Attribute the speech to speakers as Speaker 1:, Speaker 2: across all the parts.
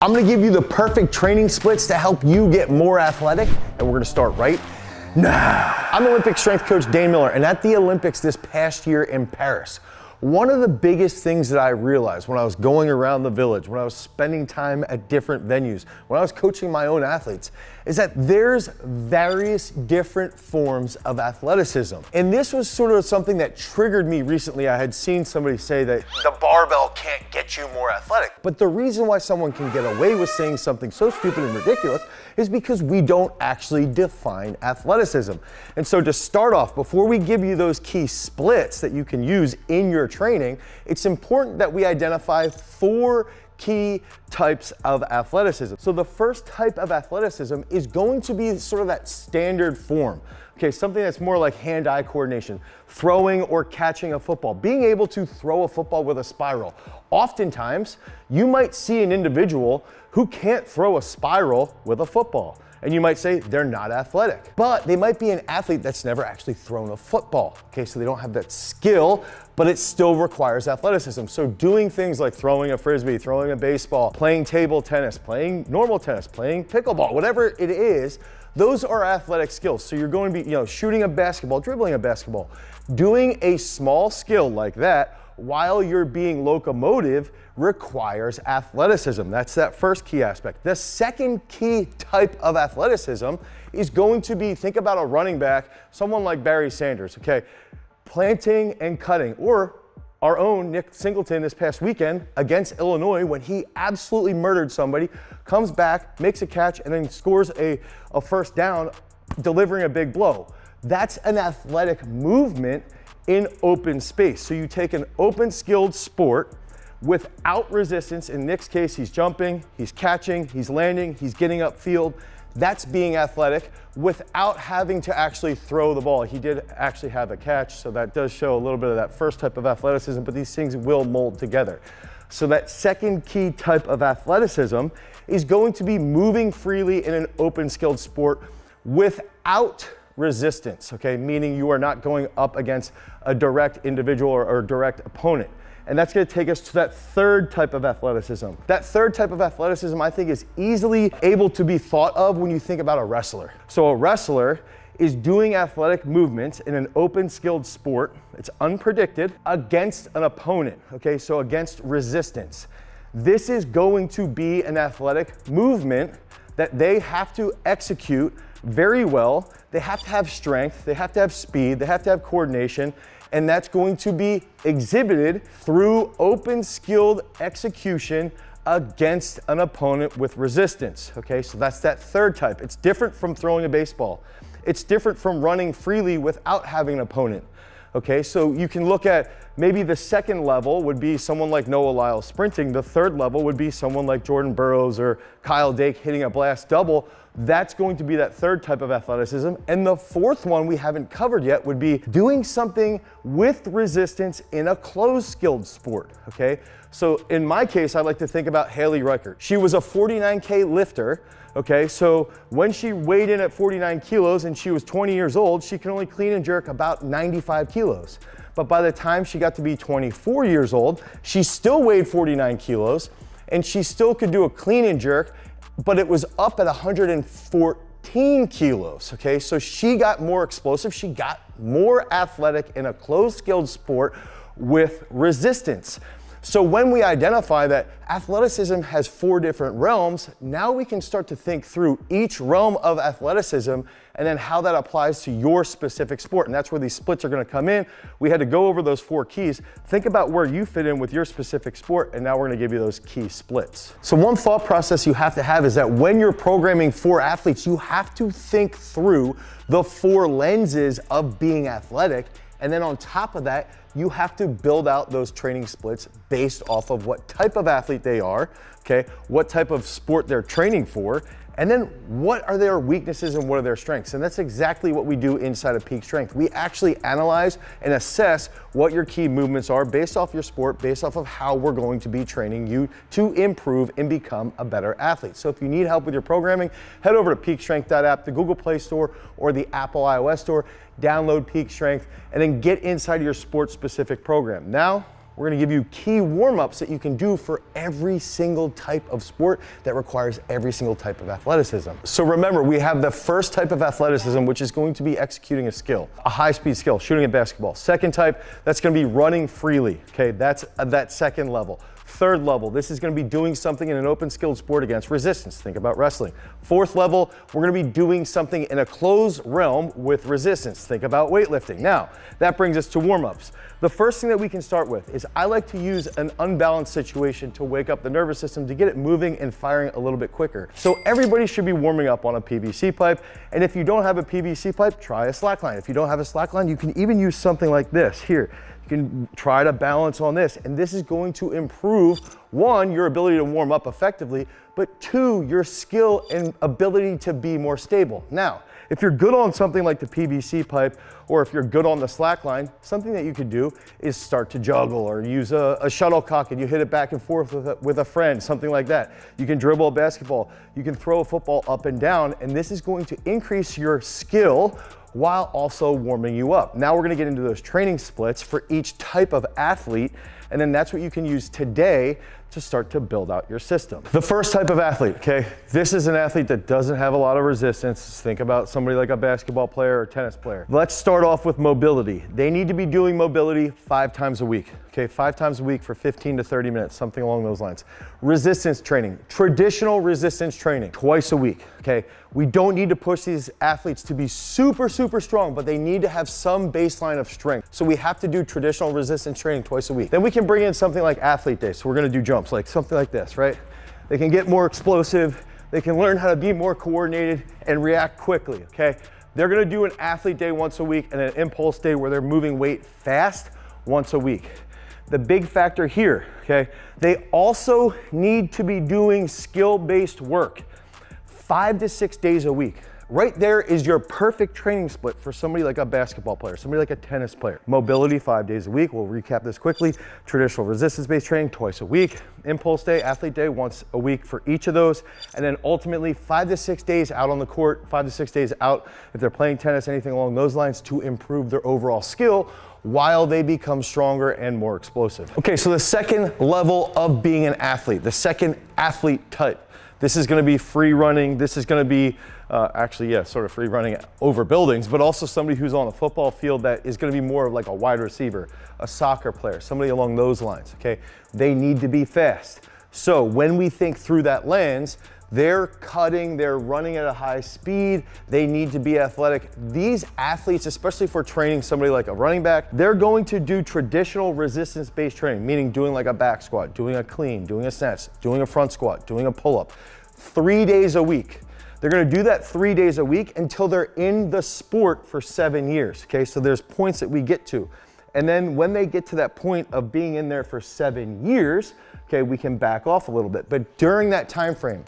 Speaker 1: I'm gonna give you the perfect training splits to help you get more athletic, and we're gonna start right now. I'm Olympic strength coach Dane Miller, and at the Olympics this past year in Paris, one of the biggest things that I realized when I was going around the village, when I was spending time at different venues, when I was coaching my own athletes, is that there's various different forms of athleticism. And this was sort of something that triggered me recently. I had seen somebody say that the barbell can't get you more athletic. But the reason why someone can get away with saying something so stupid and ridiculous is because we don't actually define athleticism. And so to start off, before we give you those key splits that you can use in your training, it's important that we identify 4 key types of athleticism. So the first type of athleticism is going to be sort of that standard form. Okay, something that's more like hand-eye coordination, throwing or catching a football, being able to throw a football with a spiral. Oftentimes, you might see an individual who can't throw a spiral with a football. And you might say they're not athletic, but they might be an athlete that's never actually thrown a football. Okay, so they don't have that skill, but it still requires athleticism. So doing things like throwing a frisbee, throwing a baseball, playing table tennis, playing normal tennis, playing pickleball, whatever it is, those are athletic skills. So you're going to be, shooting a basketball, dribbling a basketball, doing a small skill like that while you're being locomotive requires athleticism. That's that first key aspect. The second key type of athleticism is going to be, think about a running back, someone like Barry Sanders, okay? Planting and cutting, or our own Nick Singleton this past weekend against Illinois when he absolutely murdered somebody, comes back, makes a catch, and then scores a first down, delivering a big blow. That's an athletic movement in open space. So you take an open skilled sport without resistance. In Nick's case, he's jumping, he's catching, he's landing, he's getting upfield. That's being athletic without having to actually throw the ball. He did actually have a catch, so that does show a little bit of that first type of athleticism, but these things will mold together. So that second key type of athleticism is going to be moving freely in an open skilled sport without resistance, okay? Meaning you are not going up against a direct individual or direct opponent. And that's gonna take us to that third type of athleticism. That third type of athleticism, I think, is easily able to be thought of when you think about a wrestler. So a wrestler is doing athletic movements in an open skilled sport, it's unpredicted, against an opponent, okay? So against resistance. This is going to be an athletic movement that they have to execute very well. They have to have strength, they have to have speed, they have to have coordination, and that's going to be exhibited through open skilled execution against an opponent with resistance, okay? So that's that third type. It's different from throwing a baseball. It's different from running freely without having an opponent, okay? So you can look at maybe the second level would be someone like Noah Lyles sprinting. The third level would be someone like Jordan Burroughs or Kyle Dake hitting a blast double. That's going to be that third type of athleticism. And the fourth one we haven't covered yet would be doing something with resistance in a closed skilled sport, okay? So in my case, I like to think about Haley Reichert. She was a 49K lifter, okay? So when she weighed in at 49 kilos and she was 20 years old, she can only clean and jerk about 95 kilos. But by the time she got to be 24 years old, she still weighed 49 kilos and she still could do a clean and jerk, but it was up at 114 kilos, okay? So she got more explosive, she got more athletic in a closed skilled sport with resistance. So when we identify that athleticism has 4 different realms, now we can start to think through each realm of athleticism and then how that applies to your specific sport. And that's where these splits are gonna come in. We had to go over those 4 keys. Think about where you fit in with your specific sport, and now we're gonna give you those key splits. So one thought process you have to have is that when you're programming for athletes, you have to think through the 4 lenses of being athletic. And then on top of that, you have to build out those training splits based off of what type of athlete they are, okay? What type of sport they're training for, and then what are their weaknesses and what are their strengths? And that's exactly what we do inside of Peak Strength. We actually analyze and assess what your key movements are based off your sport, based off of how we're going to be training you to improve and become a better athlete. So if you need help with your programming, head over to peakstrength.app, the Google Play Store or the Apple iOS Store, download Peak Strength, and then get inside your sport-specific program. Now, we're gonna give you key warm-ups that you can do for every single type of sport that requires every single type of athleticism. So remember, we have the first type of athleticism, which is going to be executing a skill, a high-speed skill, shooting a basketball. Second type, that's gonna be running freely, okay? That's that second level. Third level, this is going to be doing something in an open skilled sport against resistance. Think about wrestling. Fourth level, we're going to be doing something in a closed realm with resistance. Think about weightlifting. Now, that brings us to warm-ups. The first thing that we can start with is I like to use an unbalanced situation to wake up the nervous system to get it moving and firing a little bit quicker. So everybody should be warming up on a PVC pipe. And if you don't have a PVC pipe, try a slackline. If you don't have a slackline, you can even use something like this here. You can try to balance on this, and this is going to improve, one, your ability to warm up effectively, but two, your skill and ability to be more stable. Now, if you're good on something like the PVC pipe, or if you're good on the slack line, something that you could do is start to juggle or use a shuttlecock and you hit it back and forth with a friend, something like that. You can dribble a basketball, you can throw a football up and down, and this is going to increase your skill while also warming you up. Now we're gonna get into those training splits for each type of athlete, and then that's what you can use today to start to build out your system. The first type of athlete, okay? This is an athlete that doesn't have a lot of resistance. Think about somebody like a basketball player or tennis player. Let's start off with mobility. They need to be doing mobility 5 times a week, okay? 5 times a week for 15 to 30 minutes, something along those lines. Resistance training, traditional resistance training, twice a week, okay? We don't need to push these athletes to be super, super strong, but they need to have some baseline of strength. So we have to do traditional resistance training twice a week. Then we can bring in something like athlete day. So we're gonna do jumps, like something like this, right? They can get more explosive, they can learn how to be more coordinated and react quickly, okay? They're gonna do an athlete day once a week and an impulse day where they're moving weight fast once a week. The big factor here, okay? They also need to be doing skill-based work 5 to 6 days a week. Right there is your perfect training split for somebody like a basketball player, somebody like a tennis player. Mobility 5 days a week. We'll recap this quickly. Traditional resistance-based training twice a week. Impulse day, athlete day once a week for each of those. And then ultimately 5 to 6 days out on the court, 5 to 6 days out if they're playing tennis, anything along those lines to improve their overall skill while they become stronger and more explosive. Okay, so the second level of being an athlete, the second athlete type. This is gonna be free running. This is gonna be sort of free running over buildings, but also somebody who's on a football field that is gonna be more of like a wide receiver, a soccer player, somebody along those lines, okay? They need to be fast. So when we think through that lens, they're cutting, they're running at a high speed, they need to be athletic. These athletes, especially for training somebody like a running back, they're going to do traditional resistance-based training, meaning doing like a back squat, doing a clean, doing a snatch, doing a front squat, doing a pull-up, 3 days a week. They're gonna do that 3 days a week until they're in the sport for 7 years, okay? So there's points that we get to. And then when they get to that point of being in there for 7 years, okay, we can back off a little bit. But during that time frame,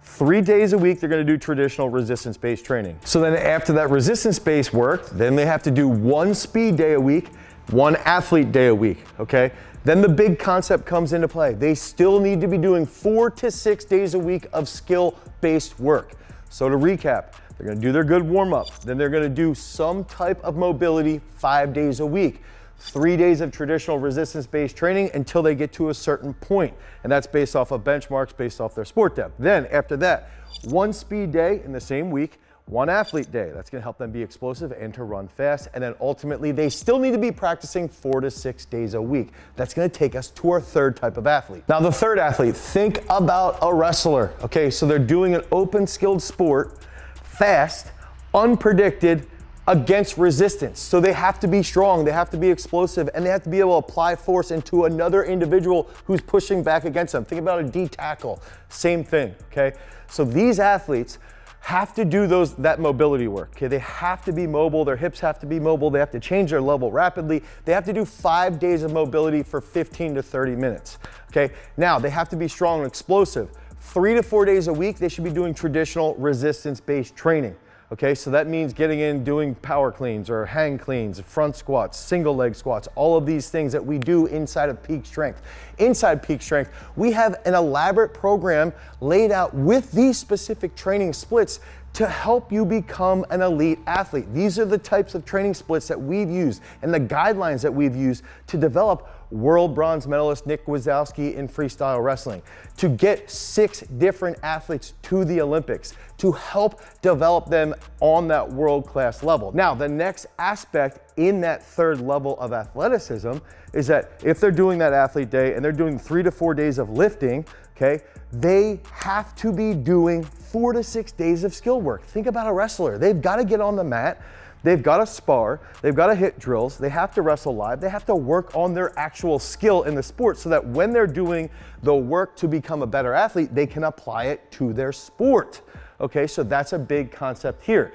Speaker 1: 3 days a week, they're gonna do traditional resistance-based training. So then after that resistance-based work, then they have to do 1 speed day a week, 1 athlete day a week, okay? Then the big concept comes into play. They still need to be doing 4 to 6 days a week of skill-based work. So to recap, they're gonna do their good warm-up, then they're gonna do some type of mobility 5 days a week. 3 days of traditional resistance-based training until they get to a certain point. And that's based off of benchmarks, based off their sport depth. Then after that, 1 speed day in the same week, 1 athlete day. That's gonna help them be explosive and to run fast. And then ultimately, they still need to be practicing 4 to 6 days a week. That's gonna take us to our third type of athlete. Now the third athlete, think about a wrestler. Okay, so they're doing an open skilled sport, fast, unpredicted, against resistance. So they have to be strong, they have to be explosive, and they have to be able to apply force into another individual who's pushing back against them. Think about a D tackle, same thing, okay? So these athletes have to do that mobility work, okay? They have to be mobile, their hips have to be mobile, they have to change their level rapidly. They have to do 5 days of mobility for 15 to 30 minutes, okay? Now, they have to be strong and explosive. 3 to 4 days a week, they should be doing traditional resistance-based training. Okay, so that means getting in, doing power cleans or hang cleans, front squats, single leg squats, all of these things that we do inside of Peak Strength. Inside Peak Strength, we have an elaborate program laid out with these specific training splits to help you become an elite athlete. These are the types of training splits that we've used and the guidelines that we've used to develop world bronze medalist Nick Wazowski in freestyle wrestling, to get 6 different athletes to the Olympics, to help develop them on that world-class level. Now, the next aspect in that 3rd level of athleticism is that if they're doing that athlete day and they're doing 3 to 4 days of lifting, okay, they have to be doing 4 to 6 days of skill work. Think about a wrestler. They've got to get on the mat, they've got to spar, they've got to hit drills, they have to wrestle live, they have to work on their actual skill in the sport so that when they're doing the work to become a better athlete, they can apply it to their sport. Okay, so that's a big concept here.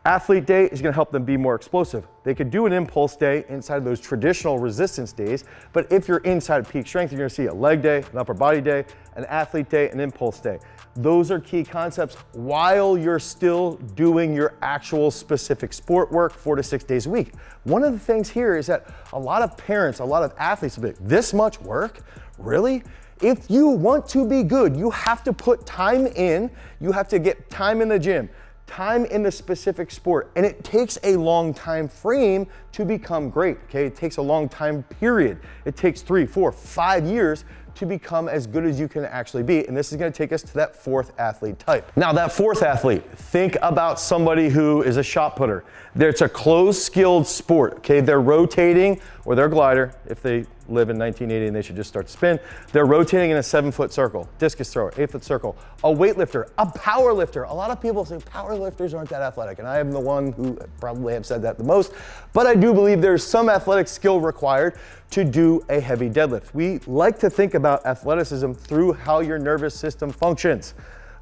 Speaker 1: Athlete day is going to help them be more explosive. They could do an impulse day inside of those traditional resistance days, but if you're inside of peak strength, you're going to see a leg day, an upper body day, an athlete day, an impulse day. Those are key concepts while you're still doing your actual specific sport work 4 to 6 days a week. One of the things here is that a lot of parents, a lot of athletes will be like, this much work? Really? If you want to be good, you have to put time in, you have to get time in the gym, time in the specific sport, and it takes a long time frame to become great, okay? It takes a long time period. It takes 3, 4, 5 years to become as good as you can actually be, and this is gonna take us to that 4th athlete type. Now, that 4th athlete, think about somebody who is a shot putter. It's a closed skilled sport, okay? They're rotating, or their glider, if they live in 1980 and they should just start to spin, they're rotating in a 7-foot circle, discus thrower, 8-foot circle, a weightlifter, a power lifter. A lot of people say power lifters aren't that athletic, and I am the one who probably have said that the most, but I do believe there's some athletic skill required to do a heavy deadlift. We like to think about athleticism through how your nervous system functions.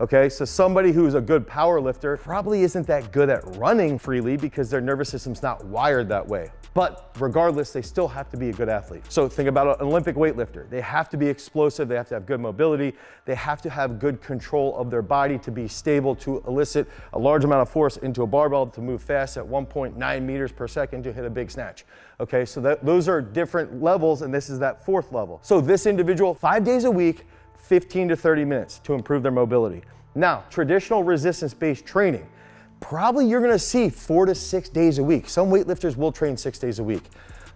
Speaker 1: Okay, so somebody who's a good power lifter probably isn't that good at running freely because their nervous system's not wired that way. But regardless, they still have to be a good athlete. So think about an Olympic weightlifter. They have to be explosive, they have to have good mobility, they have to have good control of their body to be stable, to elicit a large amount of force into a barbell, to move fast at 1.9 meters per second to hit a big snatch. Okay, so those are different levels, and this is that 4th level. So this individual, 5 days a week, 15 to 30 minutes to improve their mobility. Now, traditional resistance-based training, probably you're gonna see 4 to 6 days a week. Some weightlifters will train 6 days a week.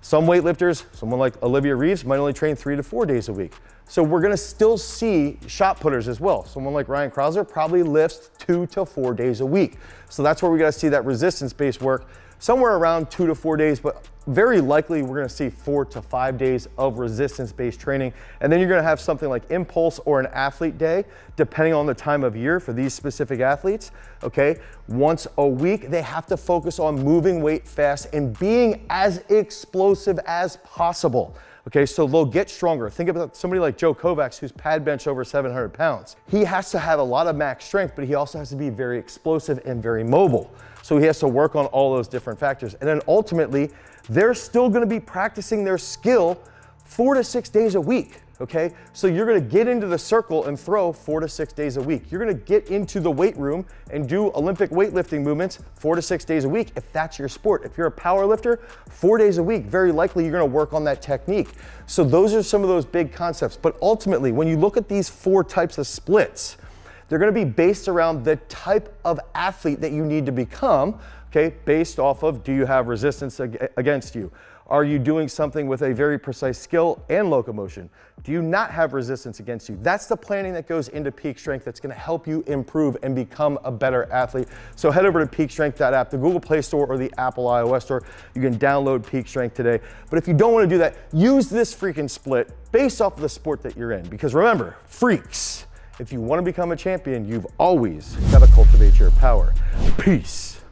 Speaker 1: Some weightlifters, someone like Olivia Reeves, might only train 3 to 4 days a week. So we're gonna still see shot putters as well. Someone like Ryan Krauser probably lifts 2 to 4 days a week. So that's where we gotta see that resistance-based work somewhere around 2 to 4 days, but very likely we're gonna see 4 to 5 days of resistance-based training. And then you're gonna have something like impulse or an athlete day, depending on the time of year for these specific athletes, okay? Once a week, they have to focus on moving weight fast and being as explosive as possible. Okay, so they'll get stronger. Think about somebody like Joe Kovacs, who's pad bench over 700 pounds. He has to have a lot of max strength, but he also has to be very explosive and very mobile. So he has to work on all those different factors. And then ultimately, they're still gonna be practicing their skill 4 to 6 days a week, okay? So you're gonna get into the circle and throw 4 to 6 days a week. You're gonna get into the weight room and do Olympic weightlifting movements 4 to 6 days a week if that's your sport. If you're a power lifter, 4 days a week, very likely you're gonna work on that technique. So those are some of those big concepts. But ultimately, when you look at these 4 types of splits, they're gonna be based around the type of athlete that you need to become, okay, based off of, do you have resistance against you? Are you doing something with a very precise skill and locomotion? Do you not have resistance against you? That's the planning that goes into Peak Strength that's gonna help you improve and become a better athlete. So head over to peakstrength.app, the Google Play Store or the Apple iOS Store. You can download Peak Strength today. But if you don't wanna do that, use this freaking split based off of the sport that you're in. Because remember, freaks, if you wanna become a champion, you've always gotta cultivate your power. Peace.